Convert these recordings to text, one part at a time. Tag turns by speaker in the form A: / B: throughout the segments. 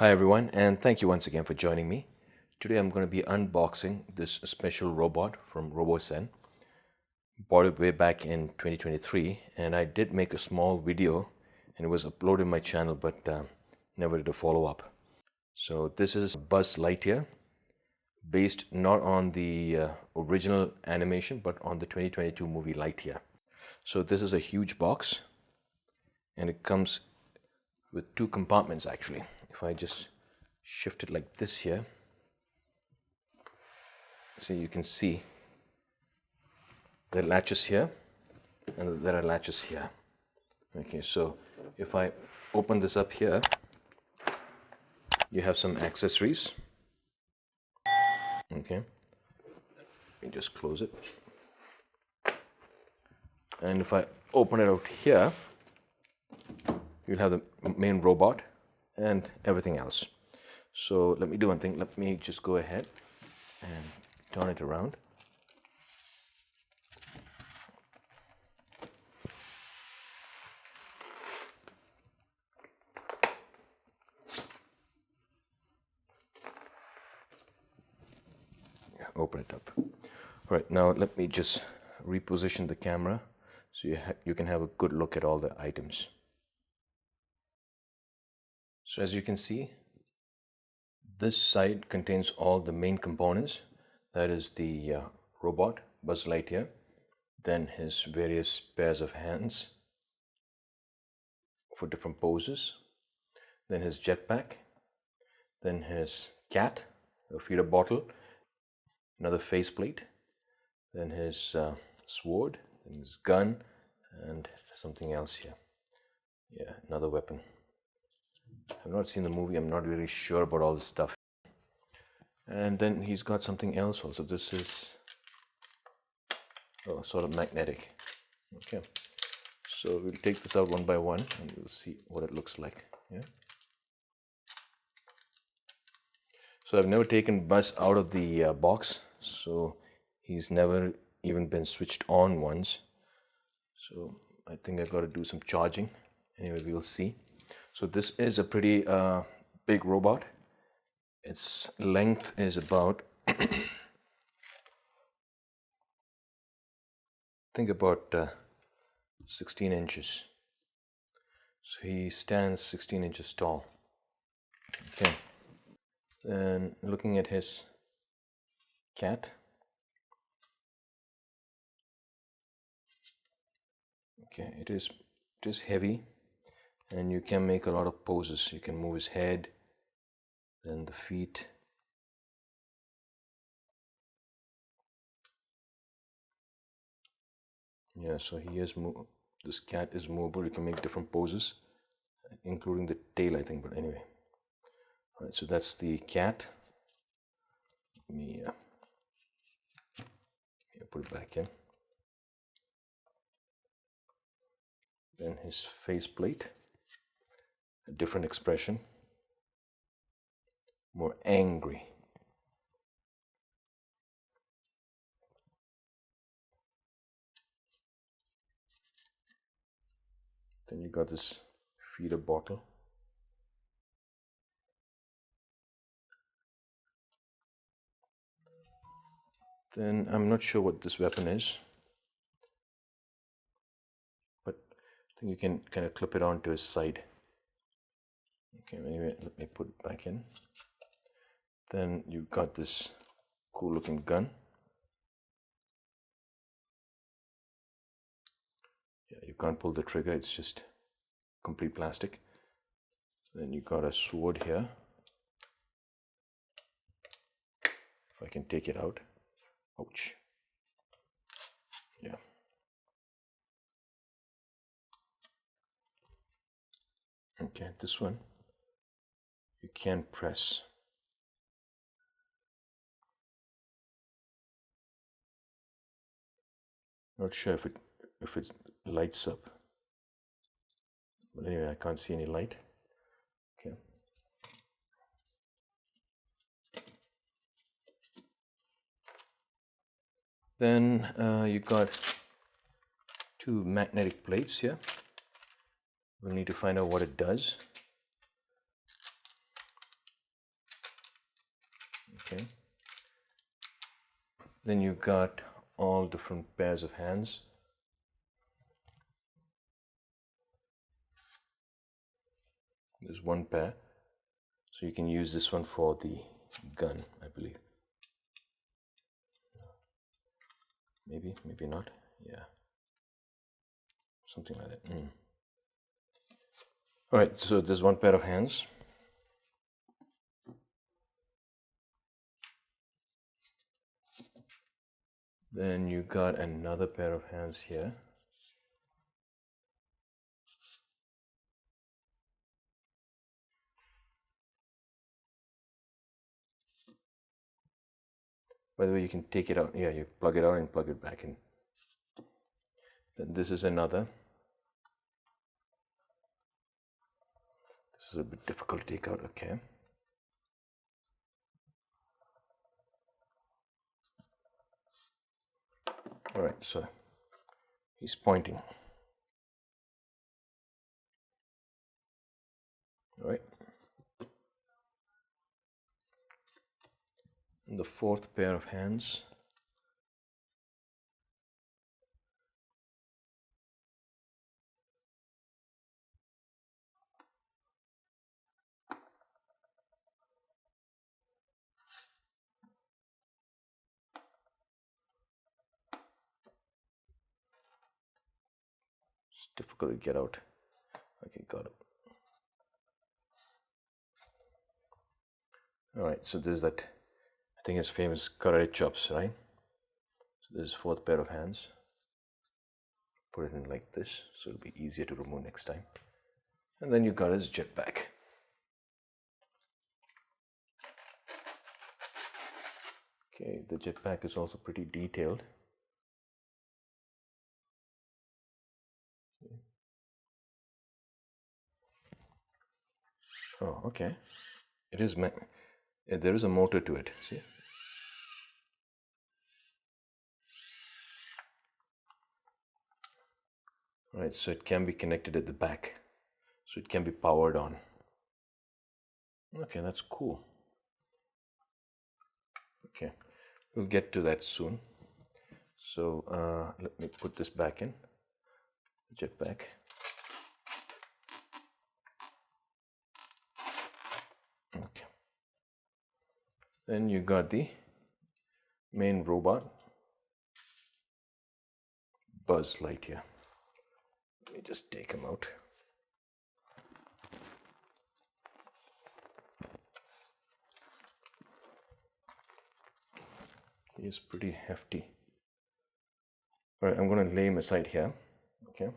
A: Hi everyone, and thank you once again for joining me. Today I'm going to be unboxing this special robot from Robosen. Bought it way back in 2023, and I did make a small video and it was uploaded on my channel, but never did a follow-up. So this is Buzz Lightyear, based not on the original animation, but on the 2022 movie Lightyear. So this is a huge box, and it comes with two compartments actually. If I just shift it like this here, so you can see there are latches here and there are latches here. Okay, so if I open this up here, you have some accessories. Okay, let me just close it. And if I open it out here, you'll have the main robot and everything else. So let me do one thing. Let me just go ahead and turn it around. Open it up. All right, now let me just reposition the camera so you can have a good look at all the items. So as you can see, this side contains all the main components. That is the robot, Buzz Lightyear, then his various pairs of hands for different poses, then his jetpack, then his cat, a feeder bottle, another faceplate, then his sword, then his gun, and something else here. Yeah, another weapon. I've not seen the movie, I'm not really sure about all this stuff. And then he's got something else also. This is sort of magnetic. Okay, so we'll take this out one by one and we'll see what it looks like. Yeah. So I've never taken Buzz out of the box, so he's never even been switched on once. So I think I've got to do some charging. Anyway, we'll see. So this is a pretty big robot. Its length is about think about 16 inches. So he stands 16 inches tall. Okay. Then looking at his cat. Okay, it is heavy, and you can make a lot of poses. You can move his head, then the feet. Yeah, so this cat is movable. You can make different poses, including the tail, I think. But anyway, all right. So that's the cat. Let me put it back in. Then his faceplate, a different expression, more angry. Then you got this feeder bottle. Then I'm not sure what this weapon is, but I think you can kind of clip it onto his side. Okay, anyway, let me put it back in. Then you've got this cool looking gun. Yeah, you can't pull the trigger, it's just complete plastic. Then you got a sword here. If I can take it out. Ouch. Yeah. Okay, this one you can press. Not sure if it lights up. But anyway, I can't see any light. Okay. Then you got two magnetic plates here. We'll need to find out what it does. Okay. Then you got all different pairs of hands. There's one pair, so you can use this one for the gun, I believe. Maybe not. Yeah, something like that. All right, so there's one pair of hands. Then you got another pair of hands here. By the way, you can take it out. Yeah, you plug it out and plug it back in. Then this is another. This is a bit difficult to take out. Okay. All right, so he's pointing. All right. And the fourth pair of hands. It's difficult to get out. Okay, got it. All right, so there's that, I think it's famous karate chops, right? So there's fourth pair of hands. Put it in like this, so it'll be easier to remove next time. And then you got his jetpack. Okay, the jetpack is also pretty detailed. Oh, okay. It is, there is a motor to it, see? Right, so it can be connected at the back, so it can be powered on. Okay, that's cool. Okay, we'll get to that soon. So let me put this back in, jetpack. Okay. Then you got the main robot, Buzz Lightyear. Let me just take him out. He is pretty hefty. All right, I'm going to lay him aside here, okay?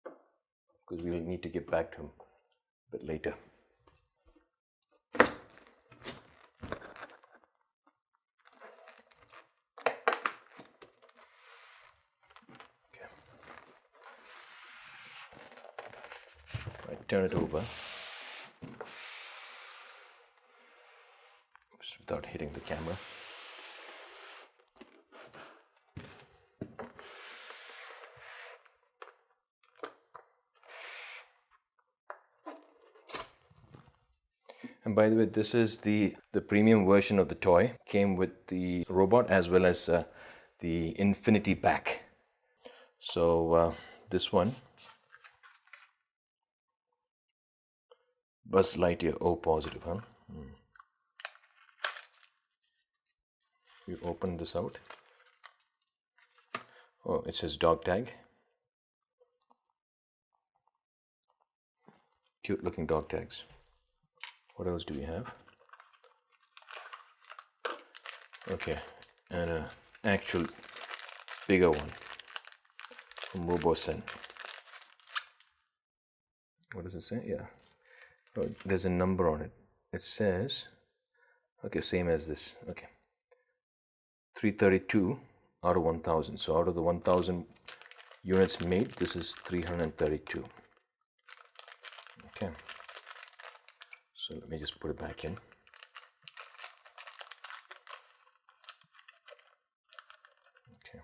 A: Because we'll need to get back to him a bit later. Okay. Right, turn it over. Oops, without hitting the camera. And by the way, this is the premium version of the toy. Came with the robot as well as the Infinity Pack. So this one, Buzz Lightyear O positive, huh? You open this out. Oh, it says dog tag. Cute looking dog tags. What else do we have? Okay, and an actual bigger one from Robosen. What does it say? Yeah. Oh, there's a number on it. It says, okay, same as this. Okay. 332 out of 1000. So out of the 1000 units made, this is 332. Okay. So let me just put it back in. Okay.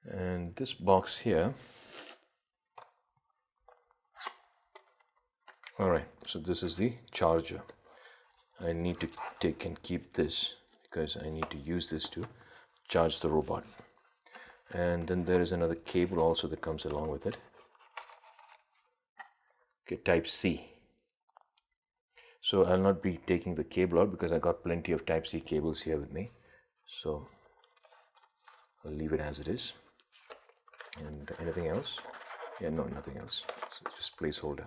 A: And this box here, all right, so this is the charger. I need to take and keep this because I need to use this to charge the robot. And then there is another cable also that comes along with it. Okay, type C. So I'll not be taking the cable out because I got plenty of type C cables here with me. So I'll leave it as it is. And anything else? Yeah, no, nothing else. So just placeholder.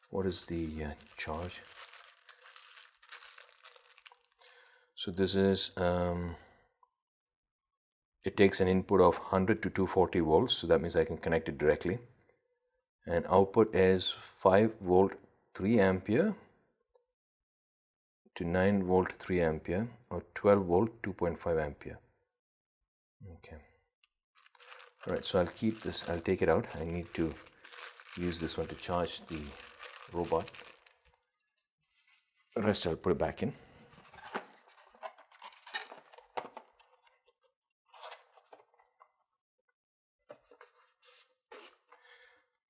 A: What is the charge? So this is, it takes an input of 100 to 240 volts. So that means I can connect it directly. And output is 5 volt 3 ampere to 9 volt 3 ampere or 12 volt 2.5 ampere. Okay. All right, so I'll keep this, I'll take it out. I need to use this one to charge the robot. The rest I'll put it back in.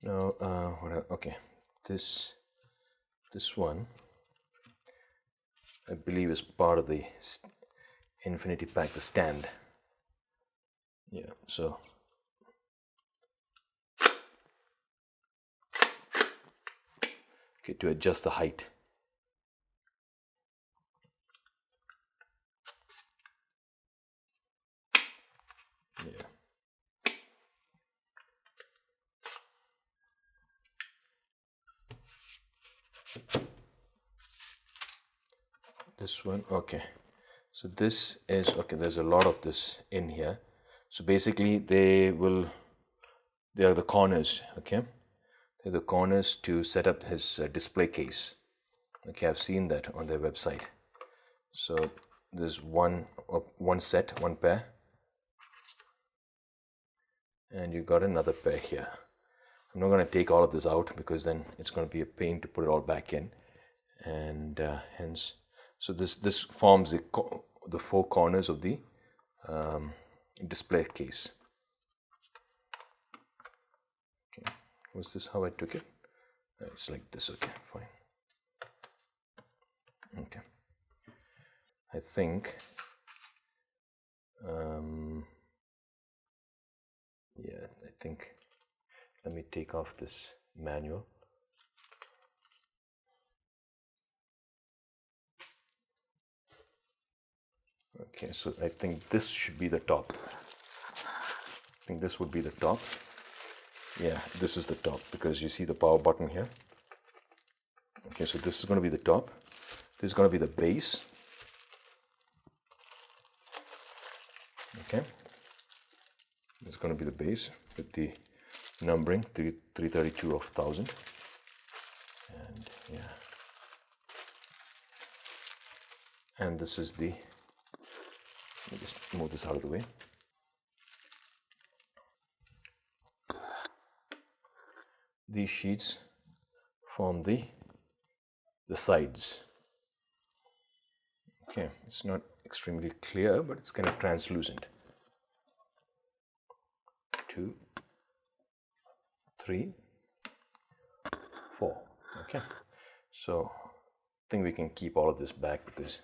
A: Now, okay, this one I believe is part of the Infinity Pack, the stand. Yeah, so okay, to adjust the height. Yeah. This one, okay. So this is, okay, there's a lot of this in here. So basically they are the corners, okay? They're the corners to set up his display case. Okay, I've seen that on their website. So there's one set, one pair. And you got another pair here. I'm not going to take all of this out because then it's going to be a pain to put it all back in. And hence, so this forms the four corners of the display case. Okay, was this how I took it? It's like this. Okay, fine. Okay, I think yeah, I think let me take off this manual. Okay, so I think this should be the top. I think this would be the top. Yeah, this is the top because you see the power button here. Okay, so this is going to be the top. This is going to be the base. Okay, it's going to be the base with the numbering 332 of 1000. And yeah, and this is the, let me just move this out of the way. These sheets form the sides. Okay, it's not extremely clear, but it's kind of translucent. 2, 3, 4. Okay, so I think we can keep all of this back because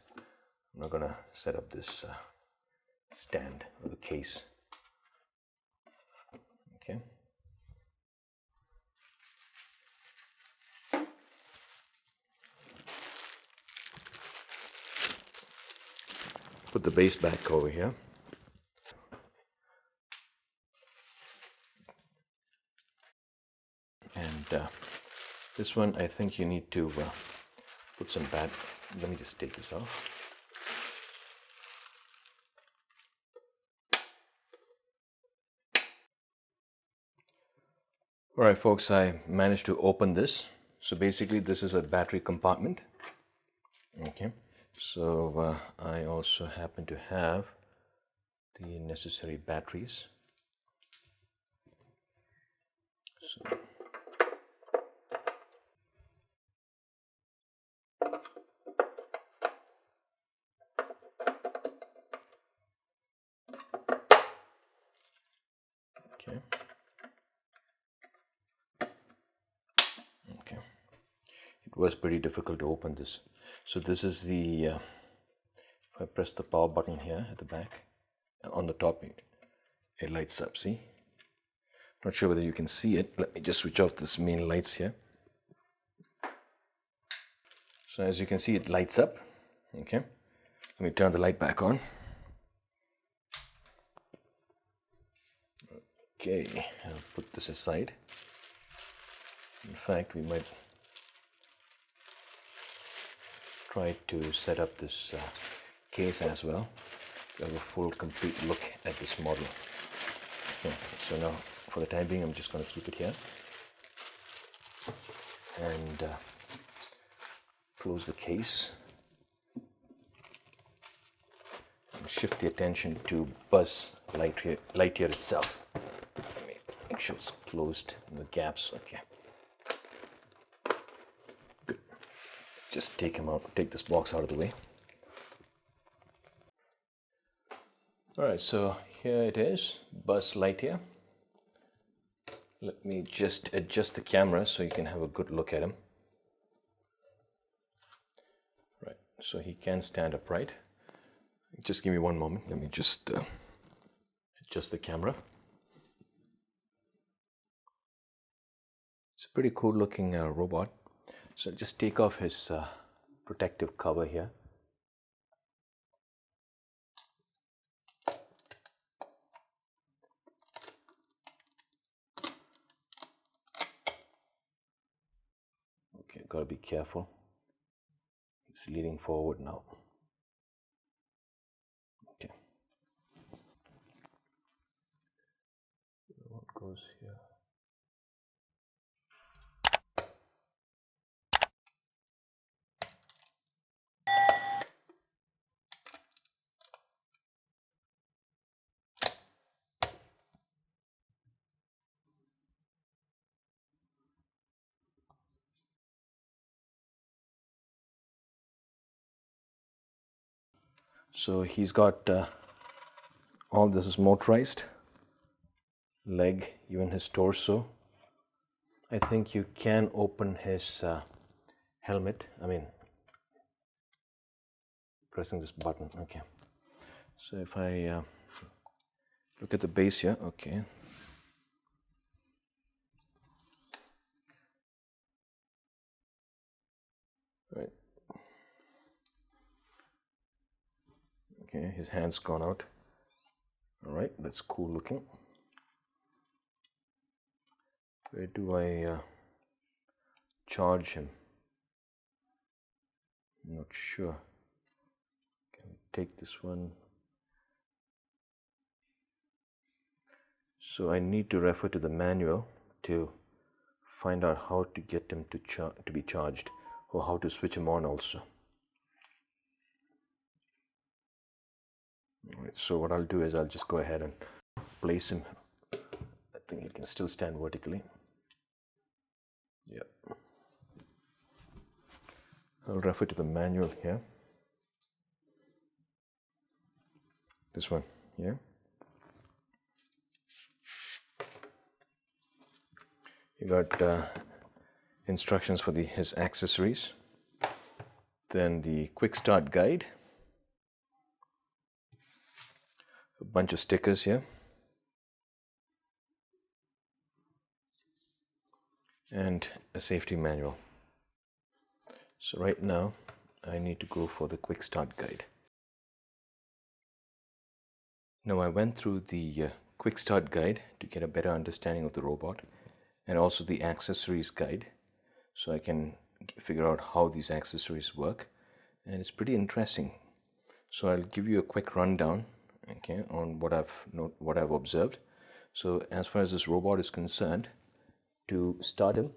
A: I'm not gonna set up this stand or the case. Okay. Put the base back over here. And this one, I think you need to put some let me just take this off. All right, folks, I managed to open this. So basically, this is a battery compartment. Okay, so I also happen to have the necessary batteries. So Okay. Okay. It was pretty difficult to open this. So this is the, if I press the power button here at the back, on the top, it lights up, see? Not sure whether you can see it. Let me just switch off this main lights here. So as you can see, it lights up. Okay. Let me turn the light back on. Okay, I'll put this aside. In fact, we might try to set up this case as well to have a full, complete look at this model. Okay, so now, for the time being, I'm just going to keep it here and close the case and shift the attention to Buzz Lightyear itself. Let me make sure it's closed in the gaps. Okay. Good. Just take this box out of the way. Alright, so here it is, Buzz Lightyear. Let me just adjust the camera so you can have a good look at him. Right, so he can stand upright. Just give me one moment. Let me just adjust the camera. It's a pretty cool looking robot. So just take off his protective cover here. Okay, gotta be careful. It's leaning forward now. Okay. What goes here? So he's got all this is motorized, leg, even his torso. I think you can open his helmet. I mean, pressing this button. Okay. So if I look at the base here, okay. Right. Okay, his hand's gone out. All right, that's cool looking. Where do I charge him? I'm not sure. Can we take this one? So I need to refer to the manual to find out how to get him to be charged, or how to switch him on also. All right, so what I'll do is I'll just go ahead and place him. I think he can still stand vertically. Yep. I'll refer to the manual here. This one, yeah. You got instructions for his accessories, then the quick start guide, a bunch of stickers here, and a safety manual. So right now I need to go for the quick start guide. Now I went through the quick start guide to get a better understanding of the robot, and also the accessories guide, so I can figure out how these accessories work, and it's pretty interesting. So I'll give you a quick rundown, okay, on what I've observed. So as far as this robot is concerned, to start him,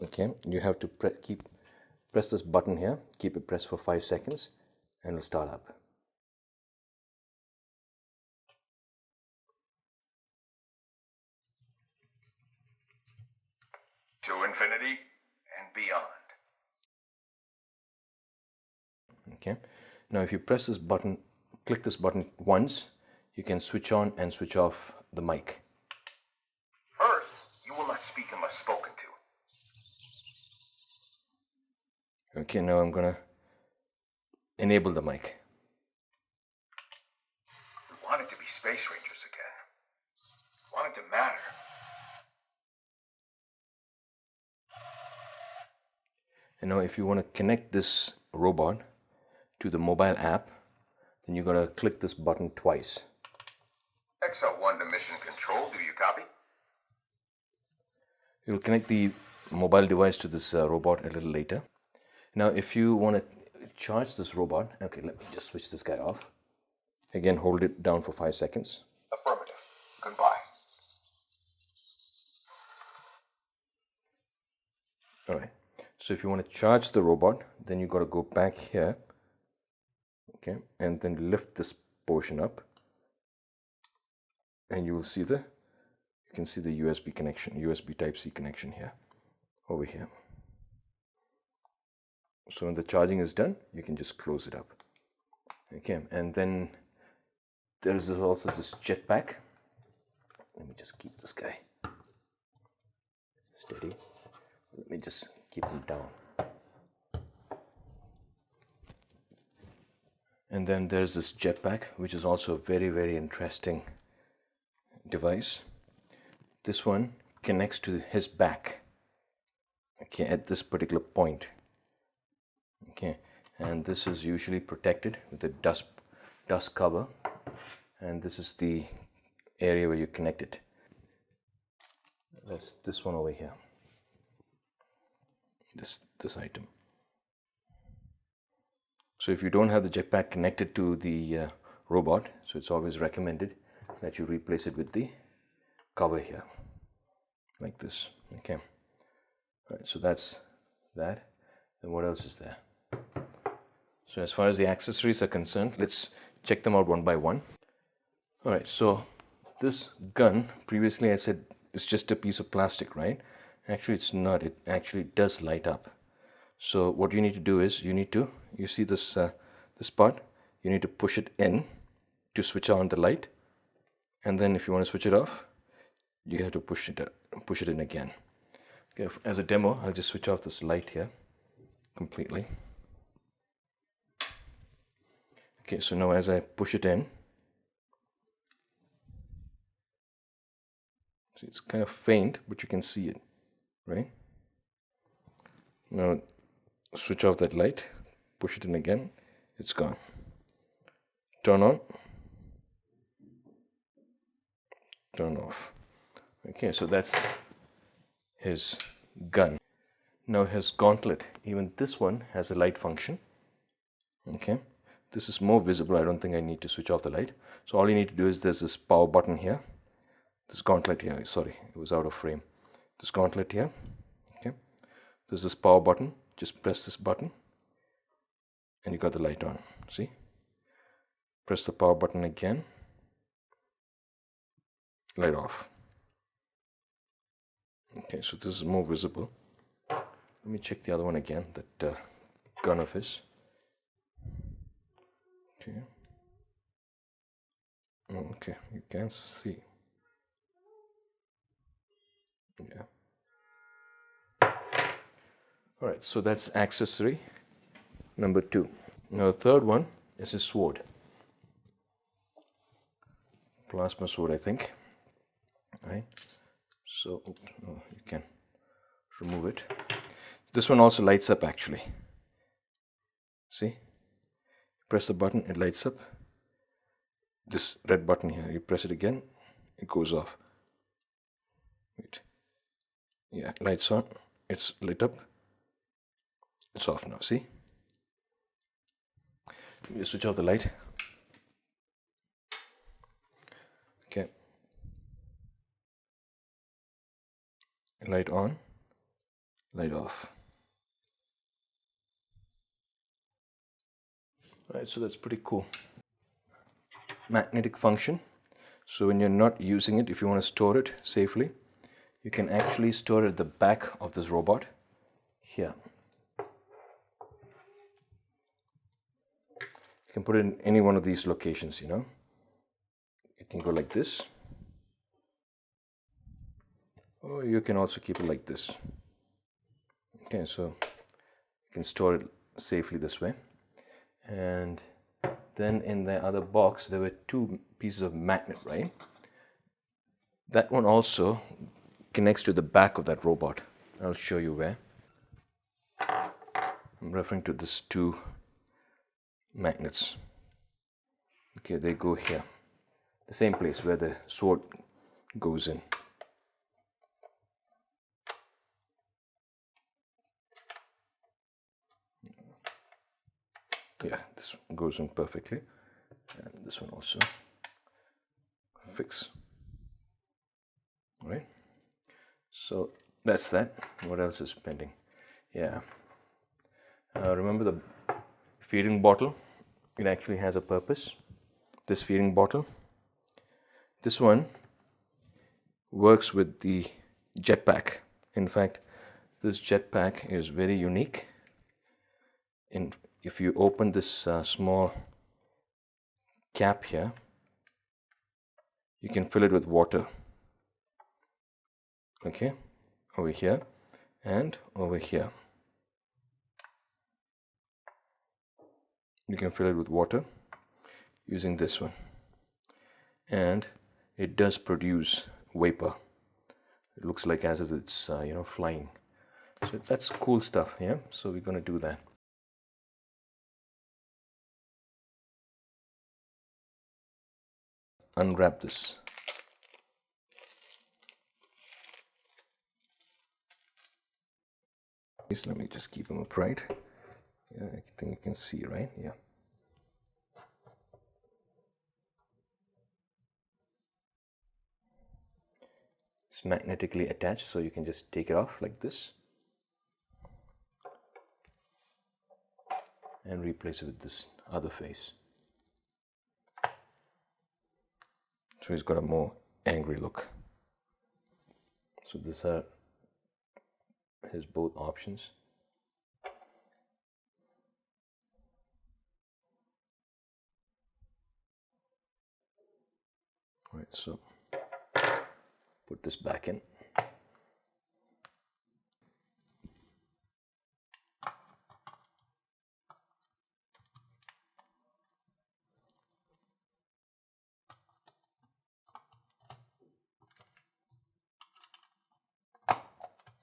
A: okay, you have to press this button here, keep it pressed for 5 seconds, and it'll start up.
B: To infinity and beyond.
A: Okay. Now if you press this button, click this button once, you can switch on and switch off the mic.
B: not speak unless spoken to.
A: Okay, now I'm gonna enable the mic.
B: We wanted to be space rangers again. We wanted to matter.
A: And now if you want to connect this robot to the mobile app, then you gotta click this button twice.
B: XL1 to mission control, do you copy?
A: You'll connect the mobile device to this robot a little later. Now if you want to charge this robot, okay, let me just switch this guy off. Again, hold it down for 5 seconds.
B: Affirmative. Goodbye.
A: Alright, so if you want to charge the robot, then you got to go back here, okay, and then lift this portion up, and you will see you can see the USB connection, USB Type-C connection here, over here. So when the charging is done, you can just close it up. Okay, and then there is also this jetpack. Let me just keep this guy steady. Let me just keep him down. And then there's this jetpack, which is also a very, very interesting device. This one connects to his back, okay, at this particular point. Okay, and this is usually protected with a dust cover, and this is the area where you connect it. That's this one over here. This item. So if you don't have the jetpack connected to the robot, so it's always recommended that you replace it with the cover here, like this. Okay. All right, so that's that. And what else is there? So as far as the accessories are concerned, let's check them out one by one. All right, so this gun, previously I said it's just a piece of plastic, right? Actually, it's not. It actually does light up. So what you need to do is you see this this part, you need to push it in to switch on the light, and then if you want to switch it off, you have to push it in again. Okay, as a demo, I'll just switch off this light here completely. Okay, so now as I push it in, see, it's kind of faint, but you can see it, right? Now switch off that light, push it in again, it's gone. Turn on, turn off. Okay, so that's his gun. Now his gauntlet, even this one has a light function. Okay, this is more visible. I don't think I need to switch off the light. So all you need to do is there's this power button here, this gauntlet here, sorry, it was out of frame. This gauntlet here, okay, there's this power button. Just press this button and you got the light on. See? Press the power button again, light off. Okay, so this is more visible. Let me check the other one again, that gun of his. Okay. Oh, okay, you can see. Yeah. All right, so that's accessory number 2. Now the third one is a sword. Plasma sword, I think. All right. So you can remove it. This one also lights up actually. See? Press the button, it lights up. This red button here, you press it again, it goes off. Wait. Yeah, lights on, it's lit up. It's off now, see? You switch off the light. Okay. Light on, light off. Right, so that's pretty cool. Magnetic function. So when you're not using it, if you want to store it safely, you can actually store it at the back of this robot here. You can put it in any one of these locations, you know. It can go like this, or you can also keep it like this. Okay, so you can store it safely this way. And then in the other box there were two pieces of magnet, right? That one also connects to the back of that robot. I'll show you where. I'm referring to these two magnets. Okay, they go here, the same place where the sword goes in. Yeah, this one goes in perfectly, and this one also fix. All right, so that's that. What else is pending? Yeah, remember the feeding bottle? It actually has a purpose. This feeding bottle, this one works with the jetpack. In fact, this jetpack is very unique. If you open this small cap here, you can fill it with water. Okay, over here and over here. You can fill it with water using this one, and it does produce vapor. It looks like as if it's flying. So that's cool stuff. Yeah, so we're going to do that. Unwrap this. Let me just keep them upright. Yeah, I think you can see, right? Yeah. It's magnetically attached, so you can just take it off like this and replace it with this other face. So he's got a more angry look. So these are his both options. All right, so put this back in.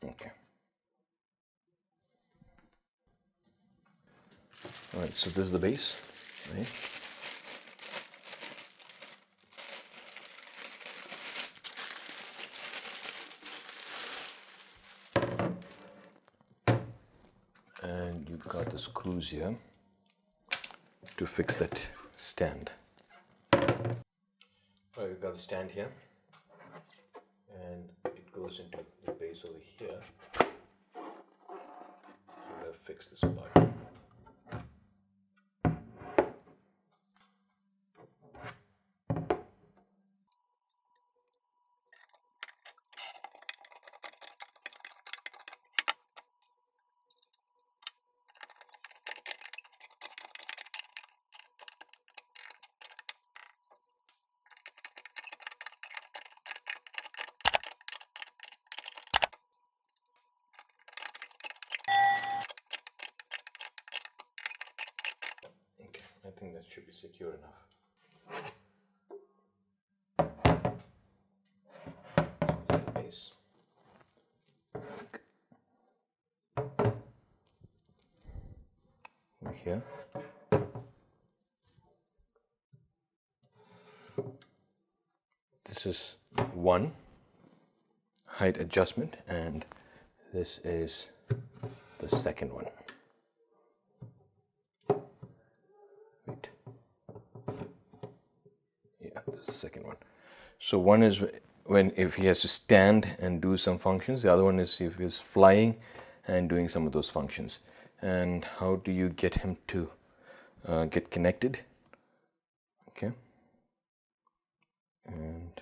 A: Okay. All right, so this is the base, right? And you've got the screws here to fix that stand. All right, we've got the stand here, and it goes into the base over here. I'm going to fix this part. Okay, I think that should be secure enough. Here's the base. Over here. This is one height adjustment, and this is the second one. Wait. Yeah, this is the second one. So one is if he has to stand and do some functions. The other one is if he's flying and doing some of those functions. And how do you get him to get connected? Okay. And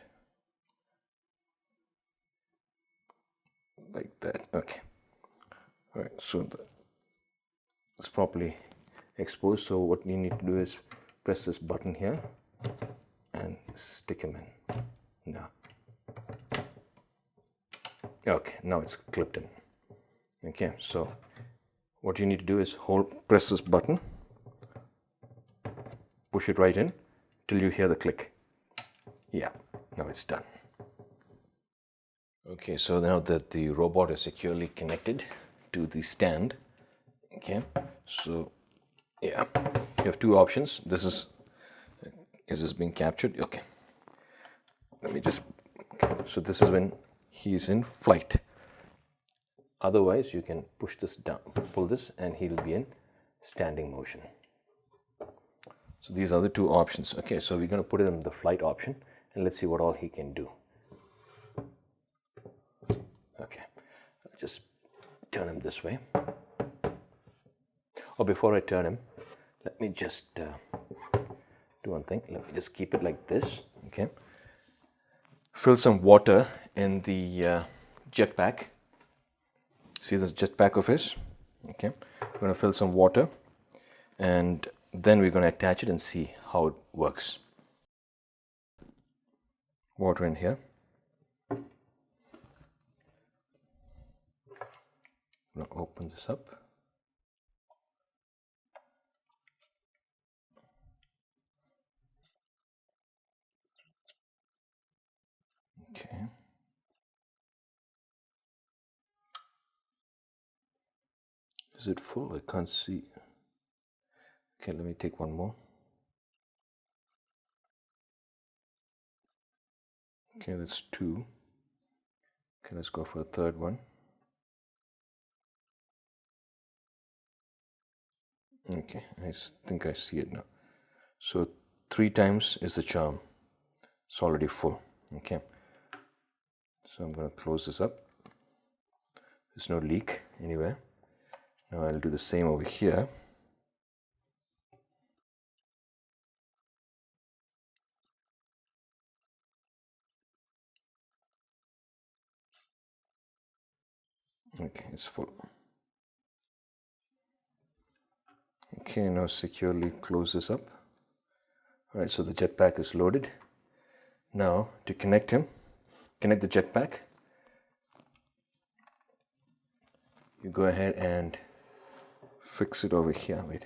A: like that. Okay. All right. So it's properly exposed. So what you need to do is press this button here and stick him in. Now. Okay, now it's clipped in. Okay, so what you need to do is press this button, push it right in till you hear the click. Yeah, now it's done. Okay, so now that the robot is securely connected to the stand, okay, so yeah, you have two options. Is this being captured? Okay, let me just, okay, so this is when he's in flight. Otherwise, you can push this down, pull this, and he'll be in standing motion. So these are the two options. Okay, so we're going to put it in the flight option, and let's see what all he can do. Okay, I'll just turn him this way. Oh, before I turn him, let me just do one thing. Let me just keep it like this. Okay, fill some water in the jetpack. See this jetpack of his? Okay, we're going to fill some water, and then we're going to attach it and see how it works. Water in here. I'm going to open this up. Okay. Is it full? I can't see. Okay, let me take one more. Okay, that's two. Okay, let's go for a third one. Okay, I think I see it now. So 3 times is the charm. It's already full. Okay, so I'm going to close this up. There's no leak anywhere. Now I'll do the same over here. Okay, it's full. Okay, now securely close this up. Alright, so the jetpack is loaded. Now to connect the jetpack, you go ahead and fix it over here. Wait.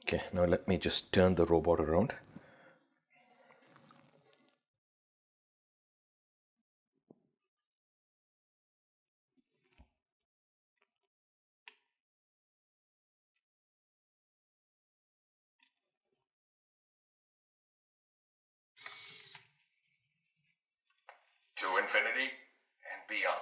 A: Okay, now let me just turn the robot around.
B: To infinity and beyond.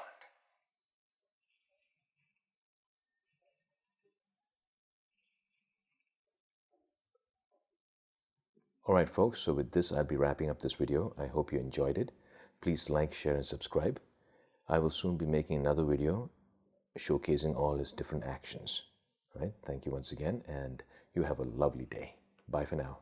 A: Alright folks, so with this I'll be wrapping up this video. I hope you enjoyed it. Please like, share and subscribe. I will soon be making another video showcasing all his different actions. Alright, thank you once again and you have a lovely day. Bye for now.